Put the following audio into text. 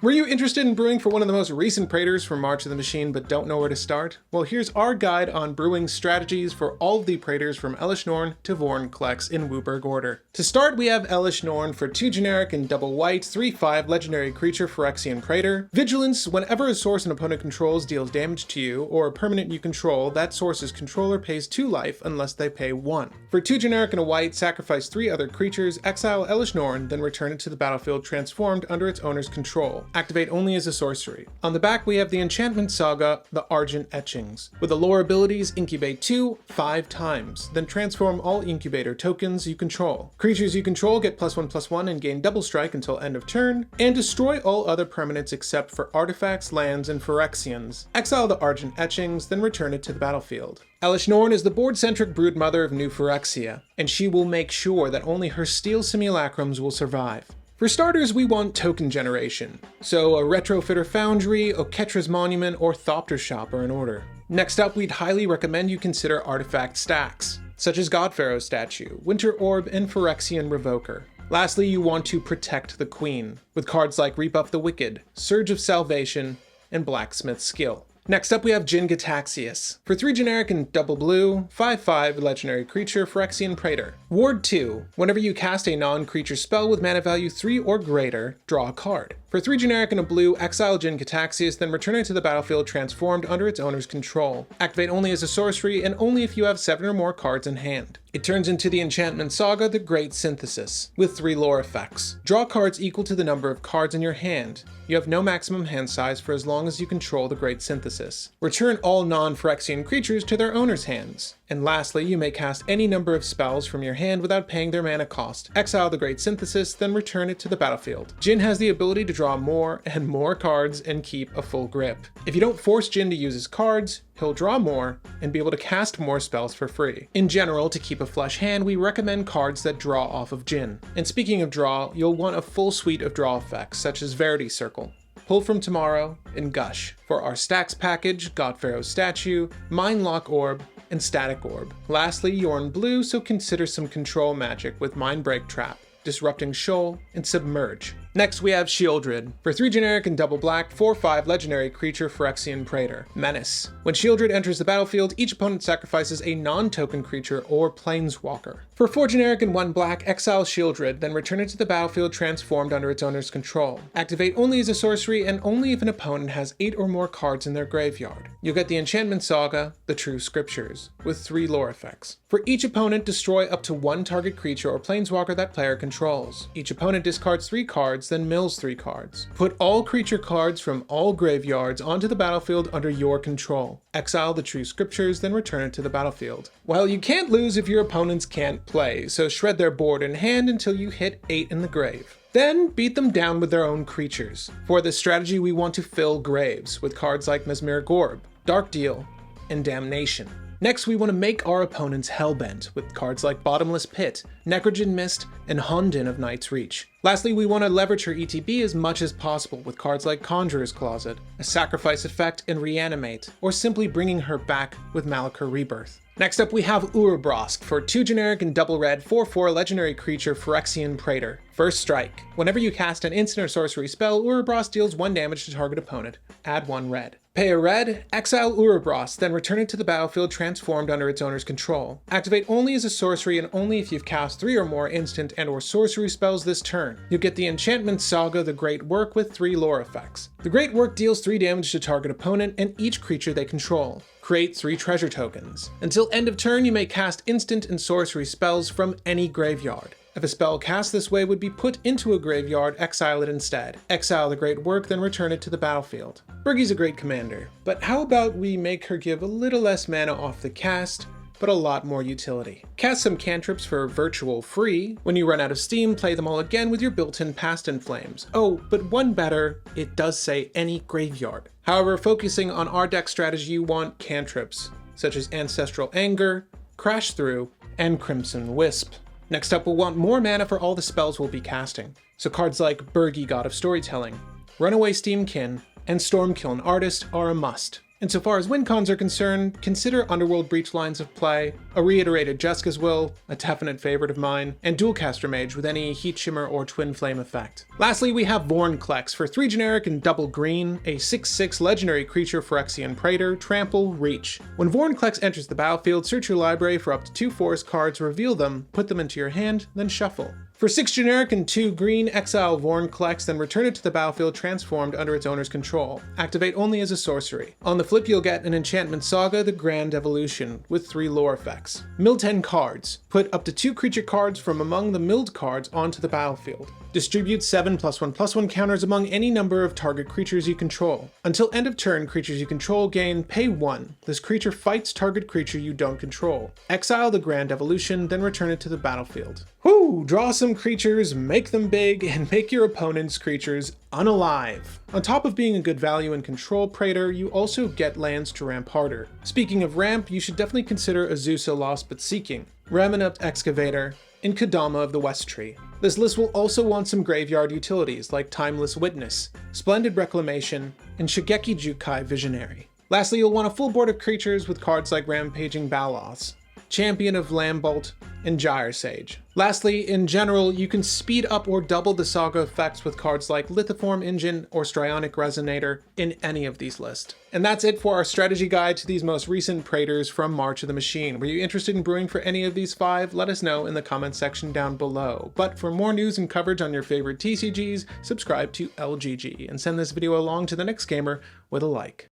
Were you interested in brewing for one of the most recent Praetors from March of the Machine but don't know where to start? Well, here's our guide on brewing strategies for all of the Praetors from Elesh Norn to Vorinclex in Wooburg order. To start, we have Elesh Norn for 2 generic and double white, 3/5 legendary creature Phyrexian Praetor. Vigilance: whenever a source an opponent controls deals damage to you, or a permanent you control, that source's controller pays 2 life unless they pay 1. For 2 generic and a white, sacrifice 3 other creatures, exile Elesh Norn, then return it to the battlefield transformed under its owner's control. Activate only as a sorcery. On the back we have the Enchantment Saga, the Argent Etchings. With the lore abilities, incubate 2, 5 times, then transform all incubator tokens you control. Creatures you control get +1/+1 and gain double strike until end of turn, and destroy all other permanents except for artifacts, lands, and Phyrexians. Exile the Argent Etchings, then return it to the battlefield. Elesh Norn is the board-centric brood mother of New Phyrexia, and she will make sure that only her steel simulacrums will survive. For starters, we want token generation, so a Retrofitter Foundry, Oketra's Monument, or Thopter Shop are in order. Next up, we'd highly recommend you consider artifact stacks, such as Godpharaoh's Statue, Winter Orb, and Phyrexian Revoker. Lastly, you want to protect the Queen, with cards like Rebuff the Wicked, Surge of Salvation, and Blacksmith's Skill. Next up we have Jin-Gitaxias. For 3 generic and double blue, 5/5 legendary creature Phyrexian Praetor. Ward 2. Whenever you cast a non-creature spell with mana value 3 or greater, draw a card. For 3 generic and a blue, exile Jin-Gitaxias, then return it to the battlefield transformed under its owner's control. Activate only as a sorcery and only if you have 7 or more cards in hand. It turns into the Enchantment Saga, the Great Synthesis, with 3 lore effects. Draw cards equal to the number of cards in your hand. You have no maximum hand size for as long as you control the Great Synthesis. Return all non-Phyrexian creatures to their owner's hands. And lastly, you may cast any number of spells from your hand without paying their mana cost. Exile the Great Synthesis, then return it to the battlefield. Jin has the ability to draw more and more cards and keep a full grip. If you don't force Jin to use his cards, he'll draw more and be able to cast more spells for free. In general, to keep a flush hand, we recommend cards that draw off of Jin. And speaking of draw, you'll want a full suite of draw effects, such as Verity Circle, Pull from Tomorrow, and Gush. For our stacks package, Godpharaoh's Statue, Mindlock Orb, and Static Orb. Lastly, you're in blue, so consider some control magic with Mindbreak Trap, Disrupting Shoal, and Submerge. Next we have Sheoldred. For 3 generic and double black, 4/5 legendary creature Phyrexian Praetor. Menace. When Sheoldred enters the battlefield, each opponent sacrifices a non-token creature or planeswalker. For 4 generic and 1 black, exile Sheoldred, then return it to the battlefield transformed under its owner's control. Activate only as a sorcery and only if an opponent has 8 or more cards in their graveyard. You'll get the Enchantment Saga, the True Scriptures, with 3 lore effects. For each opponent, destroy up to 1 target creature or planeswalker that player controls. Each opponent discards 3 cards, then mills 3 cards. Put all creature cards from all graveyards onto the battlefield under your control. Exile the True Scriptures, then return it to the battlefield. Well, you can't lose if your opponents can't play, so shred their board in hand until you hit 8 in the grave. Then beat them down with their own creatures. For this strategy, we want to fill graves with cards like Mesmeric Orb, Dark Deal, and Damnation. Next, we want to make our opponents hellbent with cards like Bottomless Pit, Necrogen Mist, and Hundin of Night's Reach. Lastly, we want to leverage her ETB as much as possible with cards like Conjurer's Closet, a Sacrifice Effect, and Reanimate, or simply bringing her back with Malachor Rebirth. Next up we have Urabrask for 2 generic and double red, 4/4 legendary creature Phyrexian Praetor. First Strike. Whenever you cast an instant or sorcery spell, Urabrask deals 1 damage to target opponent. Add 1 red. Pay a red, exile Urabrask, then return it to the battlefield transformed under its owner's control. Activate only as a sorcery and only if you've cast 3 or more instant and or sorcery spells this turn. You'll get the Enchantment Saga, the Great Work, with 3 lore effects. The Great Work deals 3 damage to target opponent and each creature they control. Create 3 treasure tokens. Until end of turn, you may cast instant and sorcery spells from any graveyard. If a spell cast this way would be put into a graveyard, exile it instead. Exile the Great Work, then return it to the battlefield. Birgie's a great commander, but how about we make her give a little less mana off the cast, but a lot more utility. Cast some cantrips for virtual free. When you run out of steam, play them all again with your built-in Past in Flames. Oh, but one better, it does say any graveyard. However, focusing on our deck strategy, you want cantrips, such as Ancestral Anger, Crash Through, and Crimson Wisp. Next up, we'll want more mana for all the spells we'll be casting. So cards like Birgie, God of Storytelling, Runaway Steamkin, and Stormkiln Artist are a must. Insofar as win cons are concerned, consider Underworld Breach lines of play, a reiterated Jeska's Will, a definite favorite of mine, and Dualcaster Mage with any Heat Shimmer or Twin Flame effect. Lastly, we have Vorinclex for 3 generic and double green, a 6/6 legendary creature Phyrexian Praetor, Trample, Reach. When Vorinclex enters the battlefield, search your library for up to 2 forest cards, reveal them, put them into your hand, then shuffle. For 6 generic and 2 green, exile Vorinclex, then return it to the battlefield transformed under its owner's control. Activate only as a sorcery. On the flip, you'll get an Enchantment Saga, the Grand Evolution, with 3 lore effects. Mill 10 cards. Put up to 2 creature cards from among the milled cards onto the battlefield. Distribute 7 +1/+1 counters among any number of target creatures you control. Until end of turn, creatures you control gain pay 1. This creature fights target creature you don't control. Exile the Grand Evolution, then return it to the battlefield. Whoo! Draw some creatures, make them big, and make your opponent's creatures unalive. On top of being a good value in control Praetor, you also get lands to ramp harder. Speaking of ramp, you should definitely consider Azusa Lost But Seeking, Ramunap Excavator, and Kodama of the West Tree. This list will also want some graveyard utilities like Timeless Witness, Splendid Reclamation, and Shigeki Jukai Visionary. Lastly, you'll want a full board of creatures with cards like Rampaging Baloths, Champion of Lambbolt, and Gyre Sage. Lastly, in general, you can speed up or double the Saga effects with cards like Lithiform Engine or Strionic Resonator in any of these lists. And that's it for our strategy guide to these most recent Praetors from March of the Machine. Were you interested in brewing for any of these 5? Let us know in the comments section down below. But for more news and coverage on your favorite TCGs, subscribe to LGG and send this video along to the next gamer with a like.